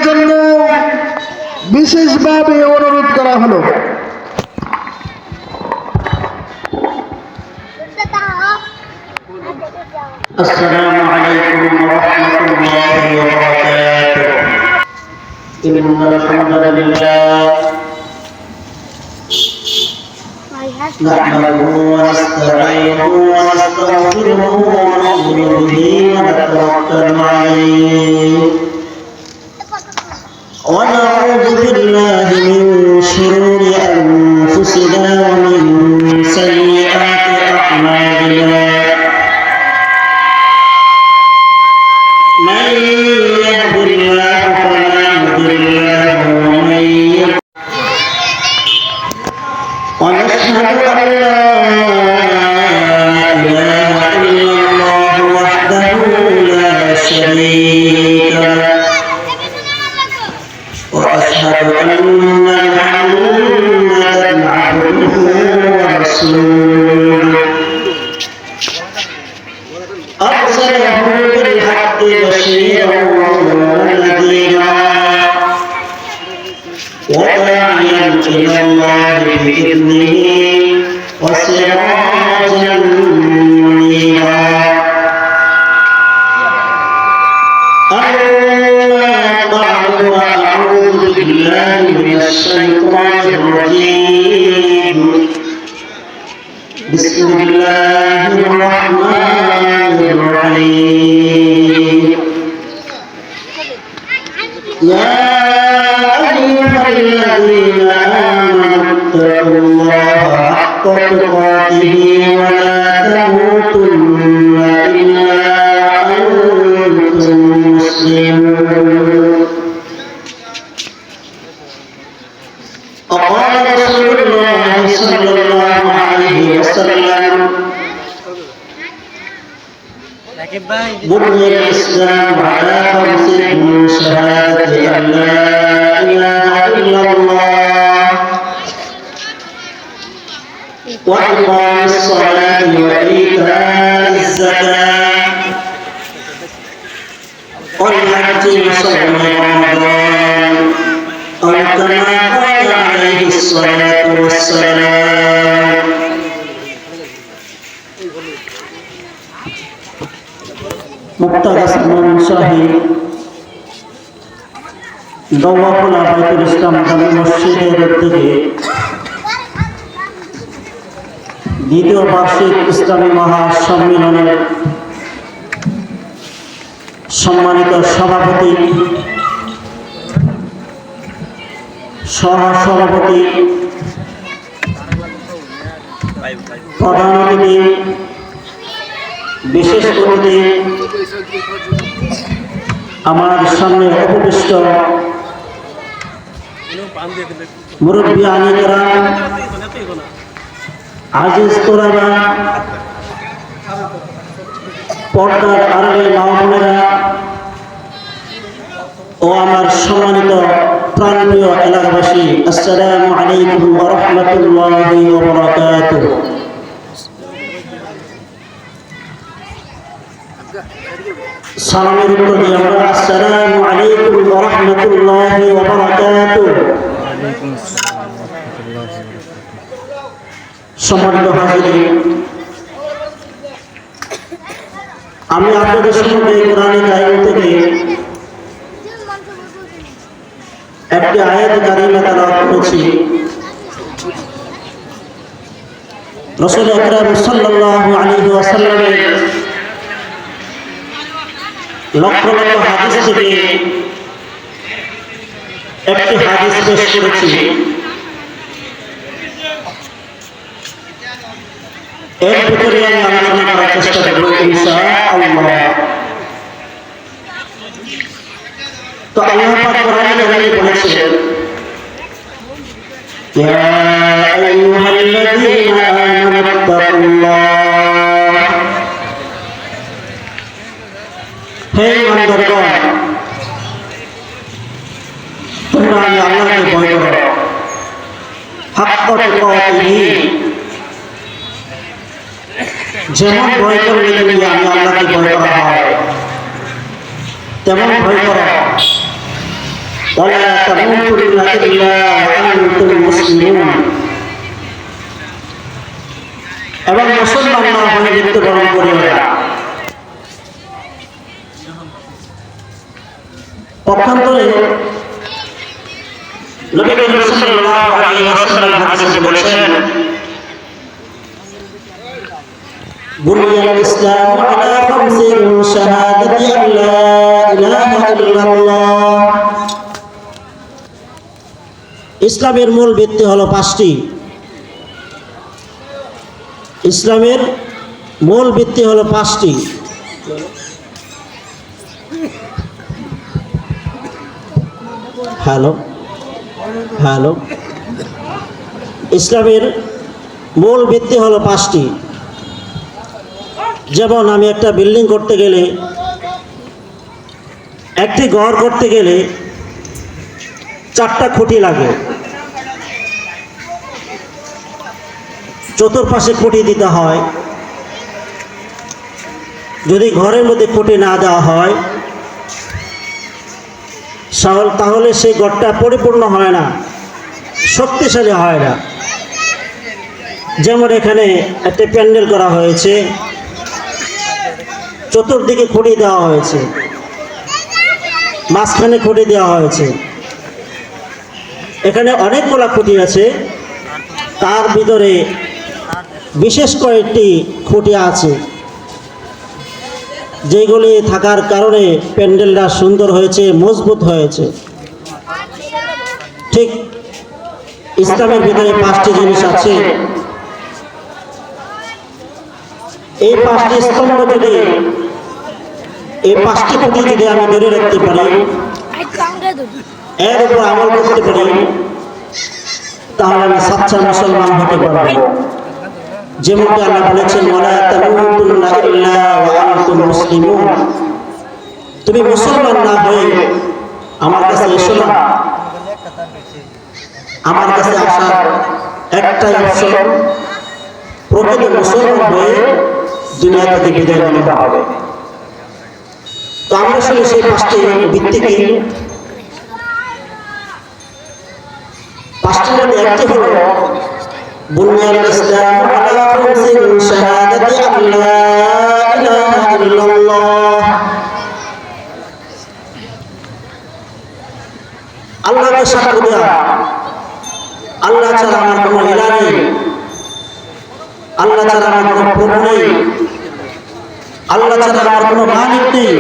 জন্য বিশেষভাবে অনুরোধ করা হলো। السلام عليكم ورحمة الله وبركاته. إن الحمد لله نحمده ونستعينه ونستغفره ونؤمن به ونتوكل عليه ونعوذ بالله من شرور أنفسنا ومن سيئات أعمالنا. من يهد الله فلا مضل له ومن يضلل ونشهد أن لا إله إلا الله وحده لا شريك له وأشهد أن محمدا عبده ورسوله أرسله بالحق بشيرا ونذيرا وداعيا إلى الله بإذنه وسراجا منيرا. أما بعد وأعوذ بالله من الشيطان الرجيم. بسم الله الرحمن الرحيم. يا أيها الذين آمنوا اتقوا الله حق تقاته ولا تموتن إلا وأنتم مسلمون. وقال رسول الله صلى الله عليه وسلم بني الإسلام على خمس: شهادة أن لا إله إلا الله وإقام الصلاة وإيتاء الزكاة والحج وصوم رمضان أو كما قال عليه الصلاة والسلام. মুক্তাগাছ শাহী দৌয়াখোলা বাইতুল ইসলাম জামে মসজিদের থেকে দ্বিতীয় বার্ষিক ইসলামী মহাসম্মেলনের সম্মানিত সভাপতি, সহসভাপতি, প্রধান অতিথি, বিশেষ অতিথি, আমার সামনে উপবিষ্ট মুরব্বী আনিকেরা, আজিজ তোলাবা, পর্দার আড়ালে মা বোনেরা ও আমার সম্মানিত প্রাণপ্রিয় এলাকাবাসী, আসসালামু আলাইকুম ওয়া রাহমাতুল্লাহি ওয়া বারাকাতুহু। সালামের উত্তর দিয়ে আমরা আসসালামু আলাইকুম ওয়া রাহমাতুল্লাহি ওয়া বারাকাতুহু। সম্মানিত হাজিরিন, আমি আপনাদের সামনে কোরআনে কারিম থেকে একটি আয়াত কারিমা তেলাওয়াত করেছি। রাসূল আকরাম সাল্লাল্লাহু আলাইহি ওয়াসাল্লামের লক্ষ লক্ষ হাদিস থেকে একটি হাদিস পেশ করেছি। এর ভিতরে আমি আলোচনা করার চেষ্টা করব ইনশাআল্লাহ। তো আল্লাহ পাক কোরআনে কারিমে বলেছেন, ইয়া আইয়ুহাল্লাযীনা আমানুত্তাকুল্লাহ, হে ঈমানদারগণ, তোমরা আল্লাহকে ভয় করো, হাক্কা তুকাতিহি, যেমন ভয় করলে তুমি আমি আল্লাহকে ভয় করা হয় তেমন ভয় করো। ولا تموتن إلا وأنتم مسلمون এবং মুসলমান না হয়ে মৃত্যুবরণ করিও না। পক্ষান্তরে নবী করিম সাল্লাল্লাহু আলাইহি ওয়াসাল্লাম হাদিসে বলেছেন, বুনিয়াল ইসলাম আলা খামসিন শাহাদাতি আল্লা ইলাহা ইল্লাল্লাহ। ইসলামের মূল ভিত্তি হলো পাঁচটি। ইসলামের মূল ভিত্তি হলো পাঁচটি। হ্যালো ইসলামের মূল ভিত্তি হলো পাঁচটি। যেমন আমি একটা বিল্ডিং করতে গেলে, একটি ঘর করতে গেলে 4টা খুঁটি লাগে, চতুর্পাশে খুঁটি দিতে হয়। যদি ঘরের মধ্যে খুঁটি না দেওয়া হয় তাহলে সেই ঘরটা পরিপূর্ণ হয় না, শক্তিশালী হয় না। যেমন এখানে একটা প্যান্ডেল করা হয়েছে, চতুর্দিকে খুঁটি দেওয়া হয়েছে, মাঝখানে খুঁটি দেওয়া হয়েছে। এখানে অনেকগুলো খুঁটি আছে, তার ভিতরে বিশেষ কয়েকটি খুঁটি আছে যেগুলি থাকার কারণে প্যান্ডেলটা সুন্দর হয়েছে, মজবুত হয়েছে। ঠিক ইসলামের ভিতরে 5টি জিনিস আছে। এই 5টি স্তম্ভ যদি, এই 5টি খুঁটি যদি আমি ধরে রাখতে পারি, এর উপর আমল করতে পারি, তাহলে আমি সচ্চা মুসলমান হতে পারবো। যেমনটা আল্লাহ বলেছেন, ওয়ালা তামুতুন্না ইল্লা ওয়া আনতুম মুসলিমুন। তুমি মুসলমান না হয়ে আমার কাছে এসো না। আমার কাছে আসার একটাই অপশন, প্রকৃত মুসলমান হয়ে দুনিয়া থেকে বিদায় নিতে হবে। তো আমরা আসলে সেই 5টি ভিত্তি কি? 5টির মধ্যে একটি হলো বুনিয়াল ইসলাম আলা খামসিন শাহাদাতি আল্লা ইলাহা ইল্লাল্লাহ। আল্লাহকে সাক্ষ্য দেওয়া, আল্লাহ ছাড়া আমার কোনো ইলাহ নেই, আল্লাহ ছাড়া আমার কোনো প্রভু নেই, আল্লাহ ছাড়া আমার কোনো মালিক নেই।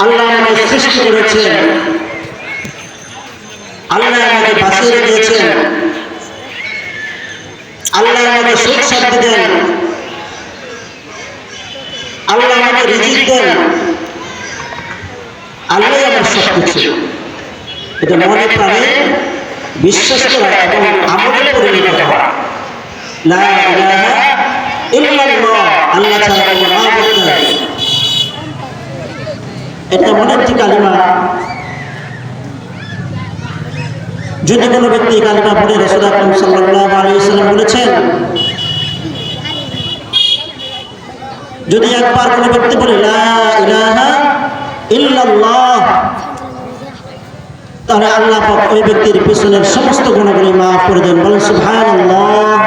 আল্লাহ আমাকে সৃষ্টি করেছেন, আল্লাহ আমাকে বাঁচিয়ে রেখেছেন, আল্লাহ আমাকে সুখ শান্তি দেন, আল্লাহ আমাকে রিজিক দেন, আল্লাহ আমার সবকিছু। এটা মনে প্রাণে বিশ্বাস করা এবং আমলে পরিণত করা। লা ইলাহা ইল্লাল্লাহ, আল্লাহ ছাড়া কোনো মাবুদ নেই। এটা মনে একটি কালিমা। যদি কোনো ব্যক্তি কালিমা পড়ে, রাসূল আকরাম সাল্লাল্লাহু আলাইহি ওয়াসাল্লাম বলেছেন, যদি একবার কোনো ব্যক্তি বলে লা ইলাহা ইল্লাল্লাহ, তাহলে আল্লাহ পাক ওই ব্যক্তির পিছনের সমস্ত গুনাহগুলি মাফ করে দেন। বলেন সুবহানাল্লাহ।